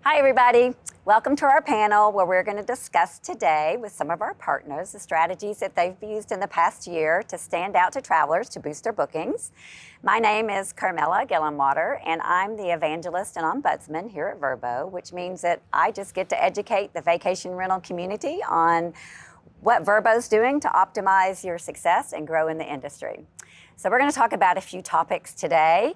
Hi, everybody. Welcome to our panel where we're going to discuss today with some of our partners the strategies that they've used in the past year to stand out to travelers to boost their bookings. My name is Carmela Gillenwater, and I'm the evangelist and ombudsman here at Vrbo, which means that I just get to educate the vacation rental community on what Vrbo's doing to optimize your success and grow in the industry. So we're going to talk about a few topics today,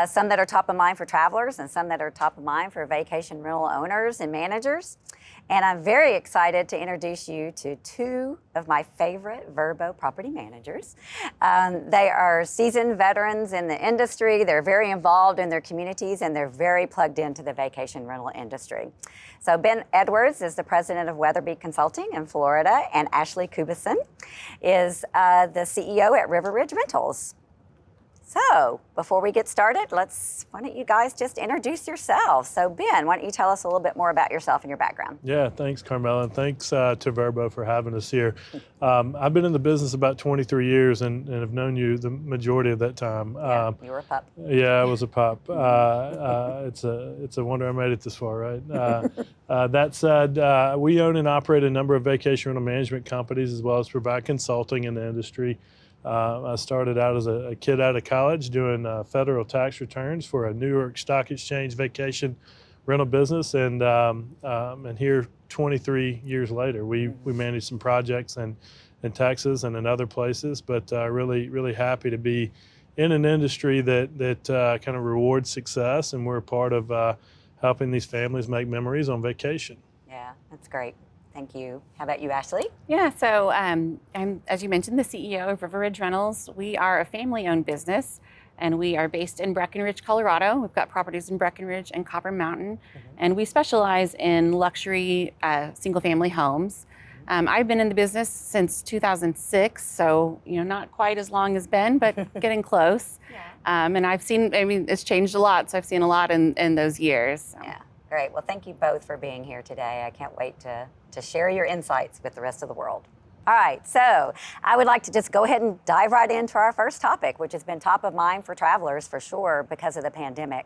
some that are top of mind for travelers and some that are top of mind for vacation rental owners and managers. And I'm very excited to introduce you to two of my favorite Vrbo property managers. They are seasoned veterans in the industry. They're very involved in their communities and they're very plugged into the vacation rental industry. So Ben Edwards is the president of Weatherby Consulting in Florida, and Ashley Kubison is the CEO at River Ridge Rentals. So before we get started, why don't you guys just introduce yourselves? So Ben, why don't you tell us a little bit more about yourself and your background? Yeah, thanks, Carmela, and thanks to Vrbo for having us here. I've been in the business about 23 years and have known you the majority of that time. Yeah, you were a pup. Yeah, I was a pup. It's a wonder I made it this far, right? That said, we own and operate a number of vacation rental management companies as well as provide consulting in the industry. I started out as a kid out of college doing federal tax returns for a New York Stock Exchange vacation rental business, and here 23 years later, we manage some projects in Texas and in other places, but really happy to be in an industry that kind of rewards success, and we're a part of helping these families make memories on vacation. Yeah, that's great. Thank you. How about you, Ashley? Yeah, so I'm, as you mentioned, the CEO of River Ridge Rentals. We are a family-owned business, and we are based in Breckenridge, Colorado. We've got properties in Breckenridge and Copper Mountain, and we specialize in luxury single-family homes. I've been in the business since 2006, so not quite as long as Ben, but getting close. Yeah. And I've seen, it's changed a lot, so I've seen a lot in those years. So. Yeah. Great. Well, thank you both for being here today. I can't wait to share your insights with the rest of the world. All right, so I would like to just go ahead and dive right into our first topic, which has been top of mind for travelers for sure because of the pandemic,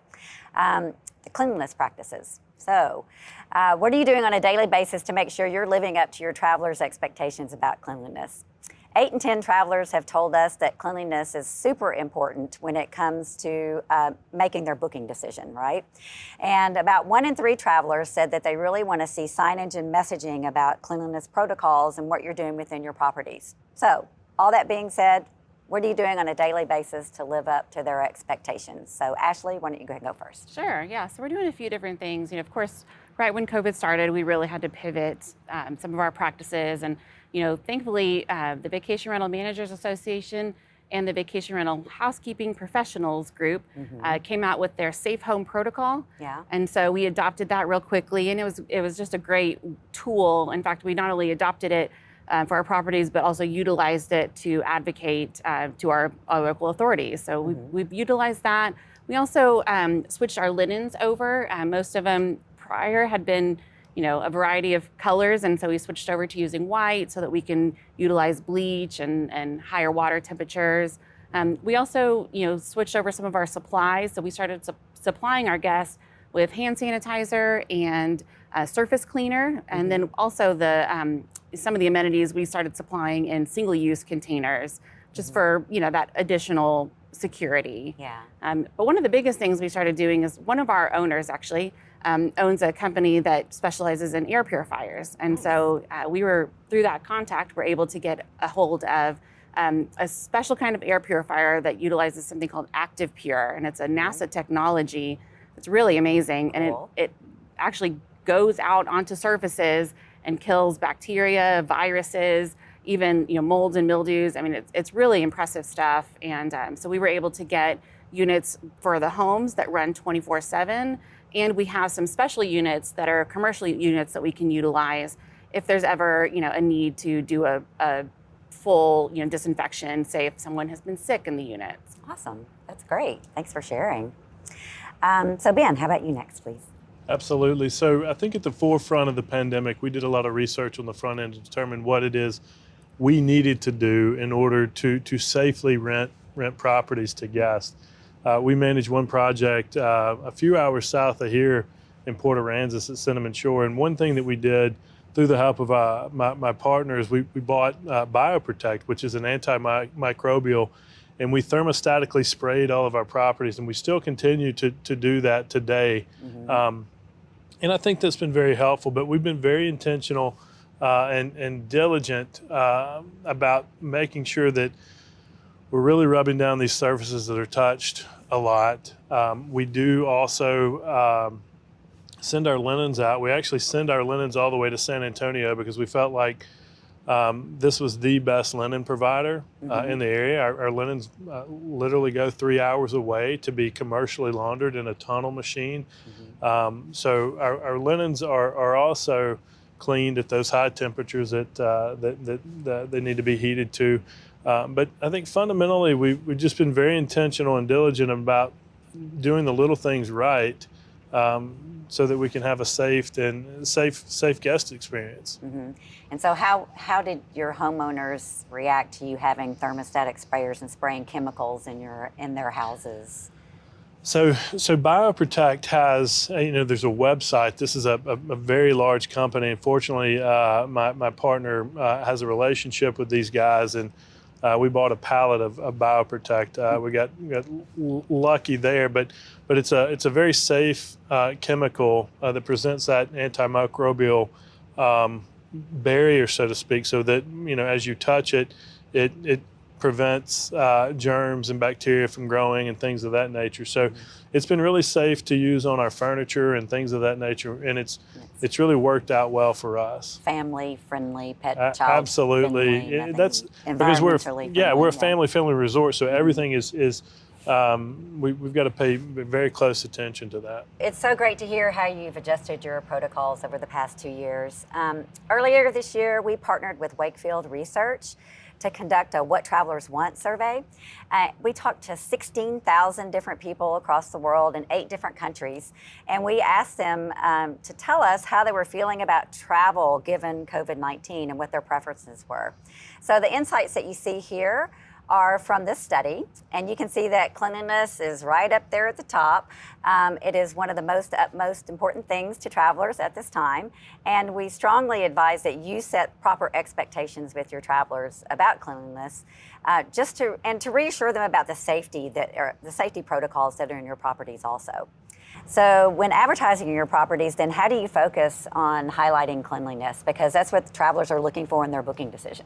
the cleanliness practices. So what are you doing on a daily basis to make sure you're living up to your travelers' expectations about cleanliness? 8 in 10 travelers have told us that cleanliness is super important when it comes to making their booking decision, right? And about 1 in 3 travelers said that they really want to see signage and messaging about cleanliness protocols and what you're doing within your properties. So, all that being said, what are you doing on a daily basis to live up to their expectations? So, Ashley, why don't you go ahead and go first? Sure, yeah. So we're doing a few different things. Of course, right when COVID started, we really had to pivot some of our practices. And, thankfully, the Vacation Rental Managers Association and the Vacation Rental Housekeeping Professionals Group came out with their Safe Home Protocol. Yeah. And so we adopted that real quickly, and it was just a great tool. In fact, we not only adopted it for our properties, but also utilized it to advocate to our local authorities. So we've utilized that. We also switched our linens over. Most of them prior had been a variety of colors, and so we switched over to using white so that we can utilize bleach and higher water temperatures. We also switched over some of our supplies, so we started supplying our guests with hand sanitizer and surface cleaner, and then also some of the amenities we started supplying in single-use containers, just for that additional security. Yeah. But one of the biggest things we started doing is one of our owners actually owns a company that specializes in air purifiers, and so we were through that contact we're able to get a hold of a special kind of air purifier that utilizes something called Active Pure, and it's a NASA technology. It's really amazing, and it actually goes out onto surfaces and kills bacteria, viruses, even molds and mildews. It's really impressive stuff. And so we were able to get units for the homes that run 24/7, and we have some special units that are commercial units that we can utilize if there's ever a need to do a full disinfection, say if someone has been sick in the units. Awesome, that's great. Thanks for sharing. So Ben, how about you next, please? Absolutely. So I think at the forefront of the pandemic, we did a lot of research on the front end to determine what it is we needed to do in order to safely rent properties to guests. We managed one project a few hours south of here in Port Aransas at Cinnamon Shore. And one thing that we did through the help of my partners, we bought BioProtect, which is an antimicrobial, and we thermostatically sprayed all of our properties, and we still continue to do that today. And I think that's been very helpful, but we've been very intentional and diligent about making sure that we're really rubbing down these surfaces that are touched a lot. We do also send our linens out. We actually send our linens all the way to San Antonio because we felt like this was the best linen provider in the area. Our linens literally go 3 hours away to be commercially laundered in a tunnel machine. So our linens are also cleaned at those high temperatures that they need to be heated to. But I think fundamentally we've just been very intentional and diligent about doing the little things right, so that we can have a safe guest experience. And so how did your homeowners react to you having thermostatic sprayers and spraying chemicals in their houses? So BioProtect has, there's a website. This is a very large company. Unfortunately, my partner has a relationship with these guys, and we bought a pallet of BioProtect. We got lucky there, but it's a very safe chemical that presents that antimicrobial barrier, so to speak, so that as you touch it, it prevents germs and bacteria from growing and things of that nature. So it's been really safe to use on our furniture and things of that nature, and it's really worked out well for us. Family friendly, pet child absolutely. friendly, That's because we're a family friendly resort, so everything is we've got to pay very close attention to that. It's so great to hear how you've adjusted your protocols over the past 2 years. Earlier this year, we partnered with Wakefield Research to conduct a What Travelers Want survey. We talked to 16,000 different people across the world in 8 different countries, and we asked them to tell us how they were feeling about travel given COVID-19 and what their preferences were. So the insights that you see here are from this study, and you can see that cleanliness is right up there at the top. It is one of the utmost important things to travelers at this time, and we strongly advise that you set proper expectations with your travelers about cleanliness, to reassure them about the safety protocols that are in your properties also. So when advertising your properties, then how do you focus on highlighting cleanliness? Because that's what the travelers are looking for in their booking decision.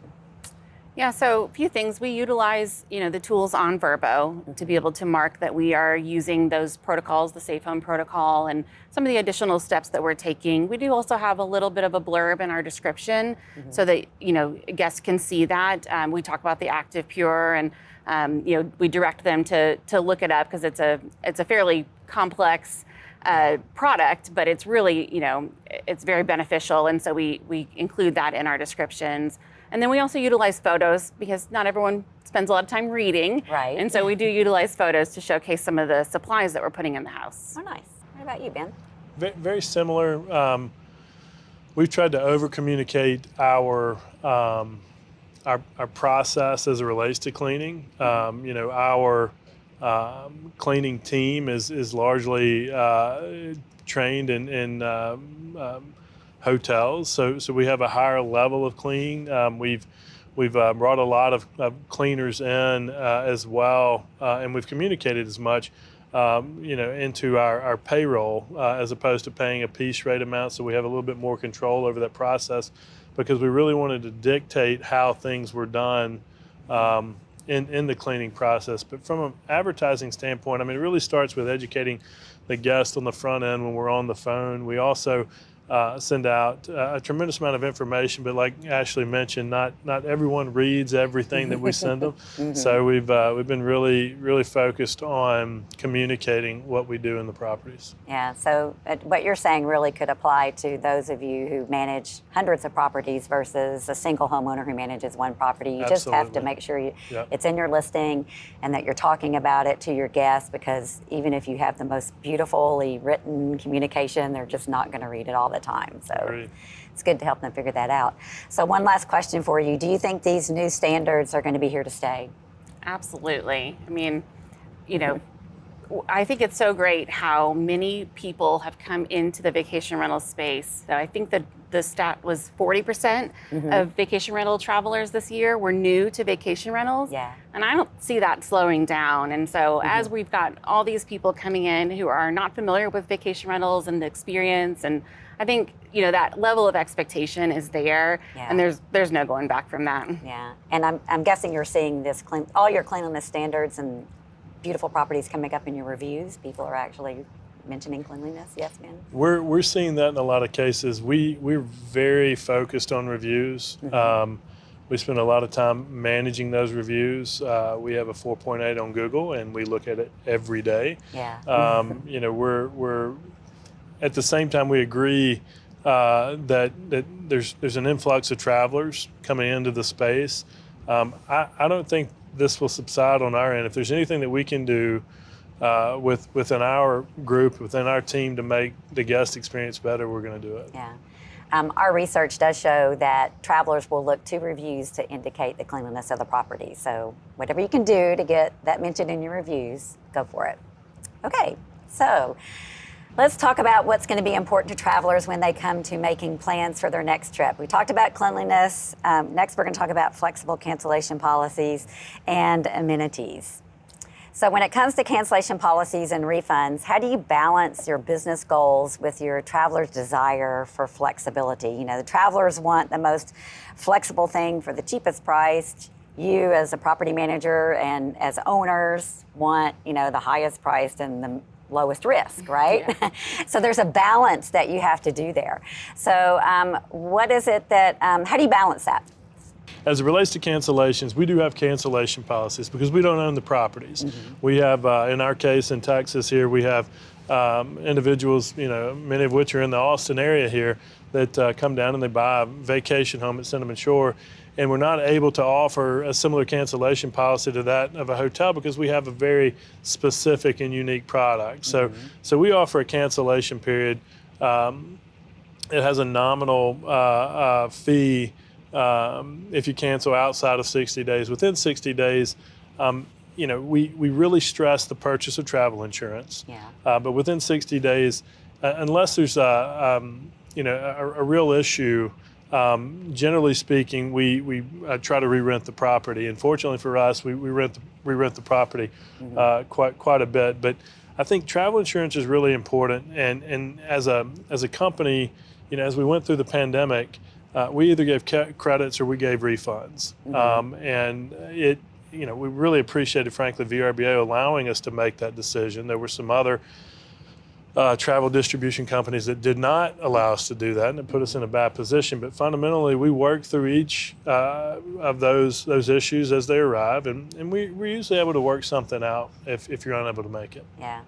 Yeah, so a few things. We utilize, the tools on Vrbo to be able to mark that we are using those protocols, the Safe Home Protocol, and some of the additional steps that we're taking. We do also have a little bit of a blurb in our description so that, guests can see that. We talk about the Active Pure, and, we direct them to look it up because it's a fairly complex product, but it's really, it's very beneficial. And so we include that in our descriptions. And then we also utilize photos because not everyone spends a lot of time reading. Right. And so we do utilize photos to showcase some of the supplies that we're putting in the house. Oh, nice. What about you, Ben? Very similar. We've tried to over-communicate our process as it relates to cleaning. Our cleaning team is largely trained in hotels, so we have a higher level of cleaning. We've brought a lot of cleaners in as well, and we've communicated as much, into our payroll as opposed to paying a piece rate amount. So we have a little bit more control over that process because we really wanted to dictate how things were done in the cleaning process. But from an advertising standpoint, it really starts with educating the guest on the front end when we're on the phone. We also send out a tremendous amount of information, but like Ashley mentioned, not everyone reads everything that we send them. So we've been really focused on communicating what we do in the properties. Yeah, so what you're saying really could apply to those of you who manage hundreds of properties versus a single homeowner who manages one property. You just have to make sure it's in your listing and that you're talking about it to your guests, because even if you have the most beautifully written communication, they're just not going to read it all the time. So it's good to help them figure that out. So one last question for you. Do you think these new standards are going to be here to stay? Absolutely. I think it's so great how many people have come into the vacation rental space. So I think that the stat was 40% of vacation rental travelers this year were new to vacation rentals. Yeah. And I don't see that slowing down. And so as we've got all these people coming in who are not familiar with vacation rentals and the experience, and I think, you know, that level of expectation is there, and there's no going back from that. Yeah, and I'm guessing you're seeing this all your cleanliness standards and beautiful properties coming up in your reviews. People are actually mentioning cleanliness. Yes, ma'am. We're seeing that in a lot of cases. We're very focused on reviews. We spend a lot of time managing those reviews. We have a 4.8 on Google, and we look at it every day. Yeah. You know, we're at the same time we agree that there's an influx of travelers coming into the space. I don't think this will subside on our end. If there's anything that we can do within our group, within our team, to make the guest experience better, we're going to do it. Yeah. Our research does show that travelers will look to reviews to indicate the cleanliness of the property. So whatever you can do to get that mentioned in your reviews, go for it. Okay, so let's talk about what's going to be important to travelers when they come to making plans for their next trip. We talked about cleanliness. Next, we're going to talk about flexible cancellation policies and amenities. So when it comes to cancellation policies and refunds, how do you balance your business goals with your traveler's desire for flexibility? You know, the travelers want the most flexible thing for the cheapest price. You as a property manager and as owners want, you know, the highest priced and the lowest risk, right? Yeah. So there's a balance that you have to do there. So what is it that, how do you balance that? As it relates to cancellations, we do have cancellation policies because we don't own the properties. We have, in our case in Texas here, we have individuals, you know, many of which are in the Austin area here, that come down and they buy a vacation home at Cinnamon Shore, and we're not able to offer a similar cancellation policy to that of a hotel because we have a very specific and unique product. So we offer a cancellation period. It has a nominal fee if you cancel outside of 60 days. Within 60 days, you know, we really stress the purchase of travel insurance. Yeah. But within 60 days, unless there's a real issue, generally speaking, we try to re-rent the property. And fortunately for us, we re-rent the property quite a bit. But I think travel insurance is really important. And as a company, you know, as we went through the pandemic, we either gave credits or we gave refunds. And it, you know, we really appreciated, frankly, VRBO allowing us to make that decision. There were some other travel distribution companies that did not allow us to do that, and it put us in a bad position. But fundamentally, we work through each of those issues as they arrive, and we're usually able to work something out if you're unable to make it. Yeah,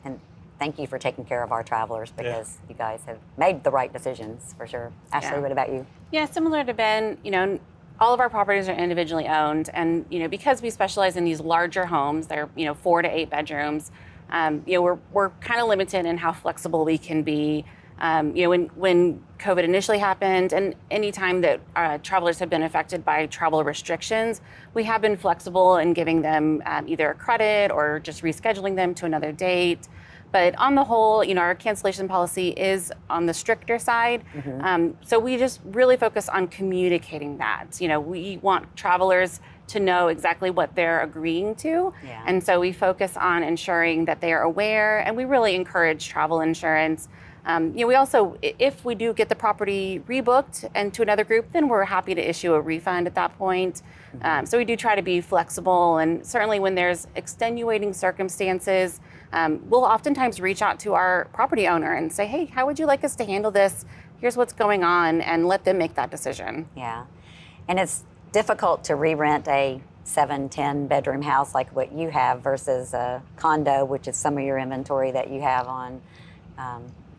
and thank you for taking care of our travelers because you guys have made the right decisions for sure. Ashley, what about you? Yeah, similar to Ben, you know, all of our properties are individually owned, and you know, because we specialize in these larger homes, they're, you know, 4 to 8 bedrooms. You know, we're kind of limited in how flexible we can be. You know, when COVID initially happened, and any time that travelers have been affected by travel restrictions, we have been flexible in giving them either a credit or just rescheduling them to another date. But on the whole, you know, our cancellation policy is on the stricter side. So we just really focus on communicating that. You know, we want travelers to know exactly what they're agreeing to. And so we focus on ensuring that they are aware, and we really encourage travel insurance. You know, we also, if we do get the property rebooked and to another group, then we're happy to issue a refund at that point. So we do try to be flexible, and certainly when there's extenuating circumstances, we'll oftentimes reach out to our property owner and say, hey, how would you like us to handle this? Here's what's going on, and let them make that decision. Yeah, and it's difficult to re-rent a 7, 10 bedroom house like what you have versus a condo, which is some of your inventory that you have on.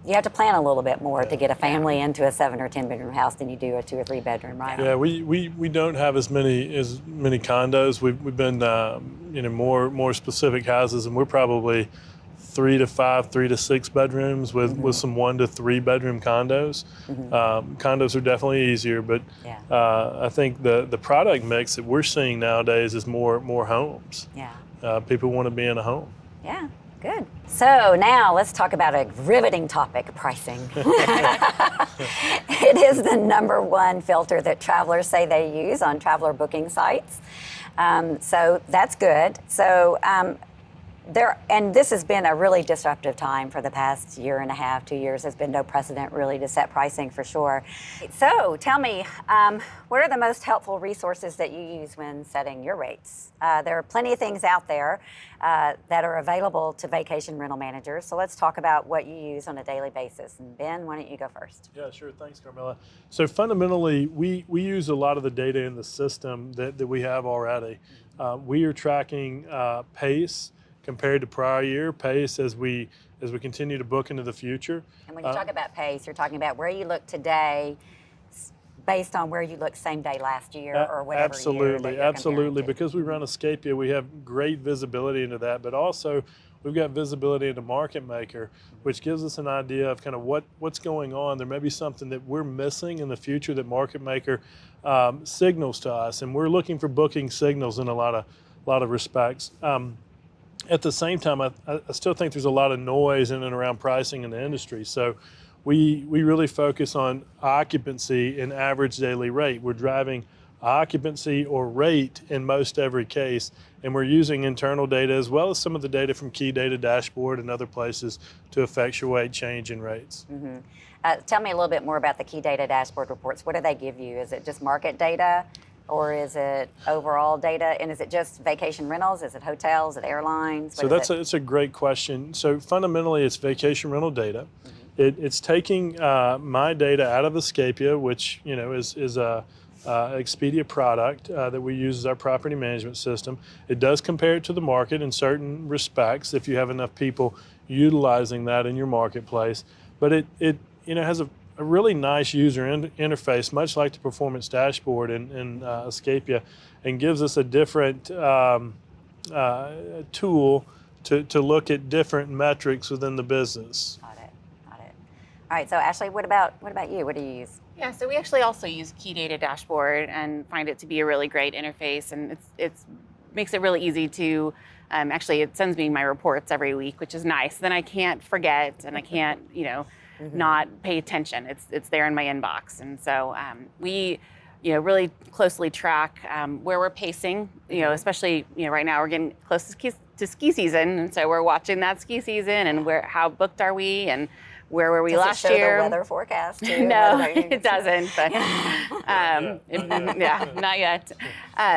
You have to plan a little bit more to get a family into a 7 or 10 bedroom house than you do a 2 or 3 bedroom, right? Yeah, we don't have as many condos. We've been you know, more specific houses, and we're probably 3 to 5, 3 to 6 bedrooms with some 1 to 3 bedroom condos. Condos are definitely easier, but I think the product mix that we're seeing nowadays is more homes. Yeah. People want to be in a home. Yeah. Good. So now let's talk about a riveting topic, pricing. It is the number one filter that travelers say they use on traveler booking sites. So that's good. So and this has been a really disruptive time for the past year and a half, 2 years. There's been no precedent really to set pricing for sure. So tell me, what are the most helpful resources that you use when setting your rates? There are plenty of things out there that are available to vacation rental managers. So let's talk about what you use on a daily basis. And Ben, why don't you go first? Yeah, sure. Thanks, Carmela. So fundamentally, we use a lot of the data in the system that we have already. We are tracking pace compared to prior year, pace as we continue to book into the future. And when you talk about pace, you're talking about where you look today based on where you looked same day last year or whatever absolutely, year that absolutely. Because we run Escapia, we have great visibility into that, but also we've got visibility into Market Maker, which gives us an idea of kind of what's going on. There may be something that we're missing in the future that Market Maker signals to us, and we're looking for booking signals in a lot of respects. At the same time, I still think there's a lot of noise in and around pricing in the industry. So we really focus on occupancy and average daily rate. We're driving occupancy or rate in most every case, and we're using internal data as well as some of the data from Key Data Dashboard and other places to effectuate change in rates. Mm-hmm. Tell me a little bit more about the Key Data Dashboard reports. What do they give you? Is it just market data? Or is it overall data? And is it just vacation rentals? Is it hotels? Is it airlines? So it's a great question. So fundamentally, it's vacation rental data. Mm-hmm. It's taking my data out of Escapia, which is a Expedia product that we use as our property management system. It does compare it to the market in certain respects if you have enough people utilizing that in your marketplace. But it has a really nice user interface, much like the performance dashboard in Escapia, and gives us a different tool to look at different metrics within the business. Got it. All right, so Ashley, what about you? What do you use? Yeah, so we actually also use Key Data Dashboard and find it to be a really great interface, and it's makes it really easy to actually, it sends me my reports every week, which is nice. Then I can't forget and I can't, not pay attention. It's there in my inbox. And so we, really closely track where we're pacing, especially, right now we're getting close to ski season. And so we're watching that ski season and how booked are we and where were we Does last it show year? The weather forecast too? No, it doesn't. But not yet.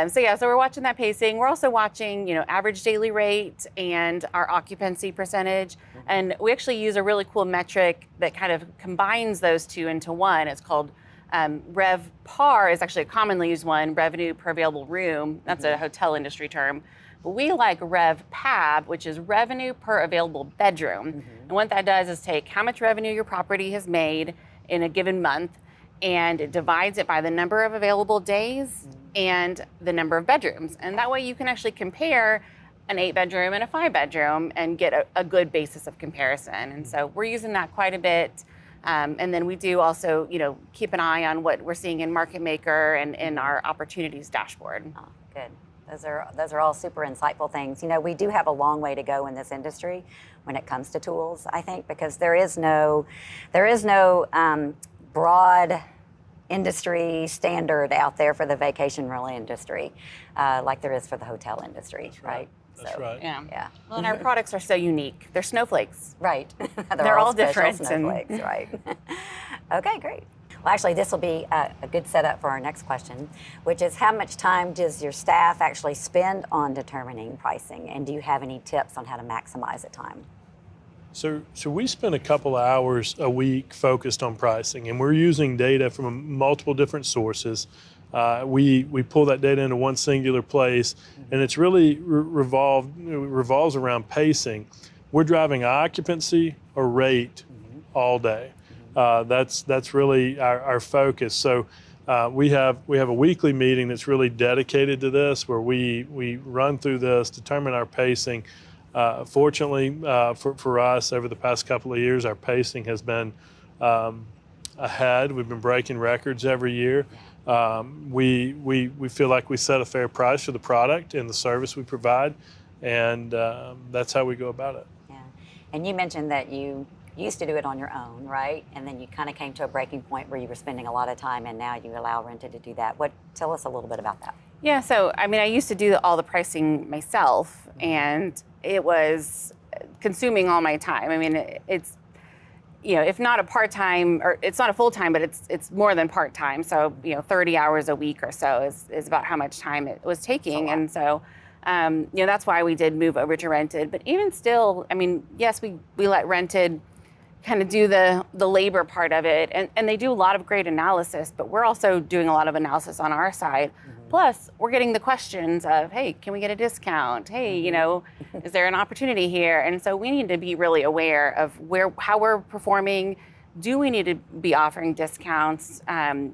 So we're watching that pacing. We're also watching, average daily rate and our occupancy percentage. And we actually use a really cool metric that kind of combines those two into one. It's called RevPAR is actually a commonly used one, revenue per available room. That's a hotel industry term. But we like RevPAB, which is revenue per available bedroom. And what that does is take how much revenue your property has made in a given month, and it divides it by the number of available days and the number of bedrooms. And that way you can actually compare an 8-bedroom and a 5-bedroom and get a good basis of comparison. And so we're using that quite a bit. And then we do also, keep an eye on what we're seeing in Market Maker and in our opportunities dashboard. Oh, good. Those are all super insightful things. We do have a long way to go in this industry when it comes to tools, I think, because there is no broad industry standard out there for the vacation rental industry, like there is for the hotel industry, right? That's right. Yeah. Well, and our products are so unique. They're snowflakes. Right. They're all special different. snowflakes, right. Okay, great. Well, actually, this will be a good setup for our next question, which is how much time does your staff actually spend on determining pricing? And do you have any tips on how to maximize the time? So we spend a couple of hours a week focused on pricing, and we're using data from multiple different sources. We pull that data into one singular place, and it's really revolves around pacing. We're driving occupancy or rate all day. That's really our focus. So we have a weekly meeting that's really dedicated to this, where we run through this, determine our pacing. Fortunately for us, over the past couple of years, our pacing has been ahead. We've been breaking records every year. We feel like we set a fair price for the product and the service we provide, and that's how we go about it. Yeah. And you mentioned that you used to do it on your own, right? And then you kind of came to a breaking point where you were spending a lot of time, and now you allow Rented to do that. Tell us a little bit about that. Yeah, so I mean, I used to do all the pricing myself, and it was consuming all my time. I mean, it's, if not a part-time, or it's not a full-time, but it's more than part-time. So, 30 hours a week or so is about how much time it was taking. And so, that's why we did move over to Rented. But even still, I mean, yes, we let Rented kind of do the labor part of it. And they do a lot of great analysis, but we're also doing a lot of analysis on our side. Plus, we're getting the questions of, hey, can we get a discount? Hey, is there an opportunity here? And so we need to be really aware of how we're performing. Do we need to be offering discounts?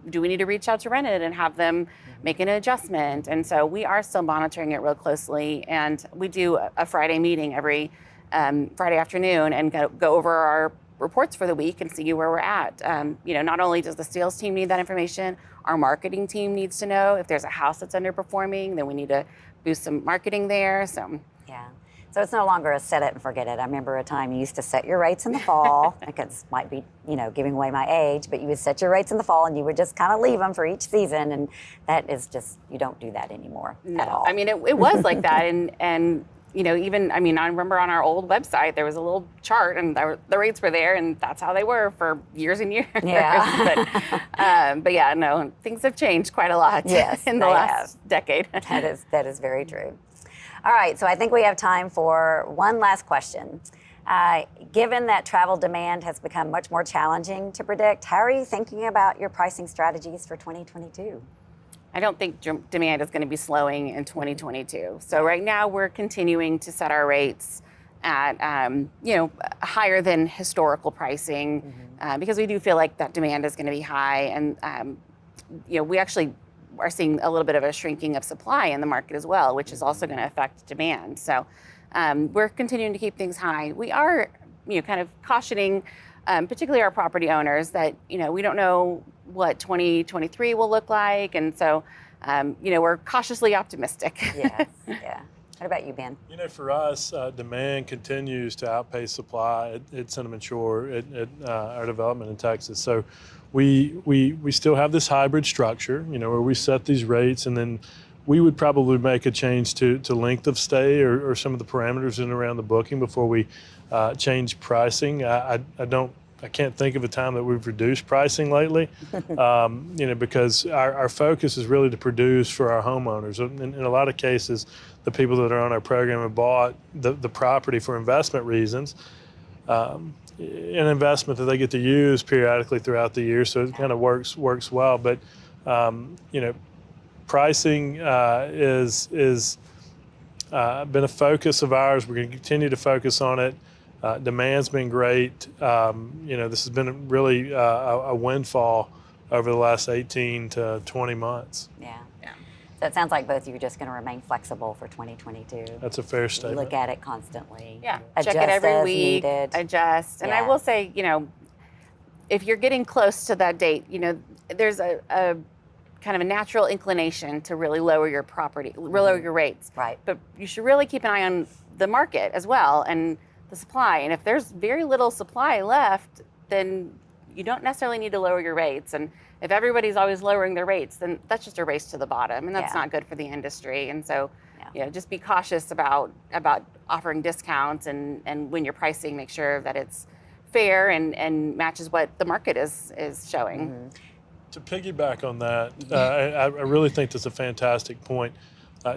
Do we need to reach out to Rented and have them make an adjustment? And so we are still monitoring it real closely. And we do a Friday meeting every Friday afternoon and go over our reports for the week and see where we're at. Not only does the sales team need that information, our marketing team needs to know if there's a house that's underperforming, then we need to boost some marketing there. So it's no longer a set it and forget it. I remember a time you used to set your rates in the fall. I guess might be, giving away my age, but you would set your rates in the fall and you would just kind of leave them for each season. And that is just, you don't do that anymore at all. I mean, it was like that. And even, I remember on our old website, there was a little chart and the rates were there, and that's how they were for years and years. Yeah. but yeah, no, things have changed quite a lot in the last decade. That is very true. All right, so I think we have time for one last question. Given that travel demand has become much more challenging to predict, how are you thinking about your pricing strategies for 2022? I don't think demand is going to be slowing in 2022. So right now we're continuing to set our rates at higher than historical pricing because we do feel like that demand is going to be high, and we actually are seeing a little bit of a shrinking of supply in the market as well, which is also going to affect demand. So we're continuing to keep things high. We are kind of cautioning particularly our property owners that we don't know what 2023 will look like, and so we're cautiously optimistic. Yes, yeah. What about you, Ben? For us, demand continues to outpace supply at Cinnamon Shore at our development in Texas. So we still have this hybrid structure, where we set these rates, and then we would probably make a change to length of stay or some of the parameters in and around the booking before we change pricing. I can't think of a time that we've reduced pricing lately, because our focus is really to produce for our homeowners. In a lot of cases, the people that are on our program have bought the property for investment reasons, an investment that they get to use periodically throughout the year, so it kind of works well. But pricing is been a focus of ours. We're going to continue to focus on it. Demand's been great. This has been really a windfall over the last 18 to 20 months. Yeah. So it sounds like both of you are just going to remain flexible for 2022. That's a fair statement. Look at it constantly. Yeah. Adjust Check it every as week. needed. Adjust. And I will say, if you're getting close to that date, there's a kind of a natural inclination to really lower your lower your rates. Right. But you should really keep an eye on the market as well and the supply. And if there's very little supply left, then you don't necessarily need to lower your rates. And if everybody's always lowering their rates, then that's just a race to the bottom, and that's not good for the industry. And so, just be cautious about offering discounts, and when you're pricing, make sure that it's fair and matches what the market is showing. Mm-hmm. To piggyback on that, I really think that's a fantastic point.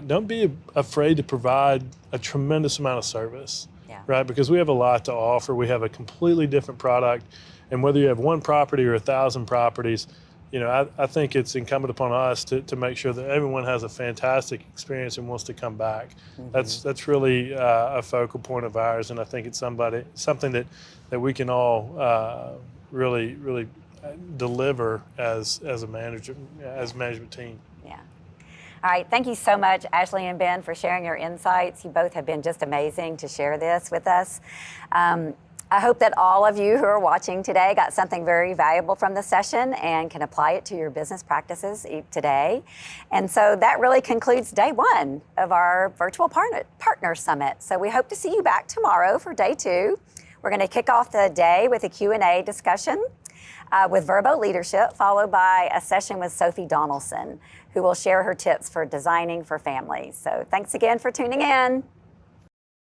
Don't be afraid to provide a tremendous amount of service, right? Because we have a lot to offer. We have a completely different product, and whether you have one property or 1,000 properties, I think it's incumbent upon us to make sure that everyone has a fantastic experience and wants to come back. Mm-hmm. That's really a focal point of ours, and I think it's something that we can all really deliver as a management team. Yeah. All right. Thank you so much, Ashley and Ben, for sharing your insights. You both have been just amazing to share this with us. I hope that all of you who are watching today got something very valuable from the session and can apply it to your business practices today. And so that really concludes day one of our virtual partner summit. So we hope to see you back tomorrow for day two. We're going to kick off the day with a Q&A discussion with Verbo Leadership, followed by a session with Sophie Donaldson, who will share her tips for designing for families. So thanks again for tuning in.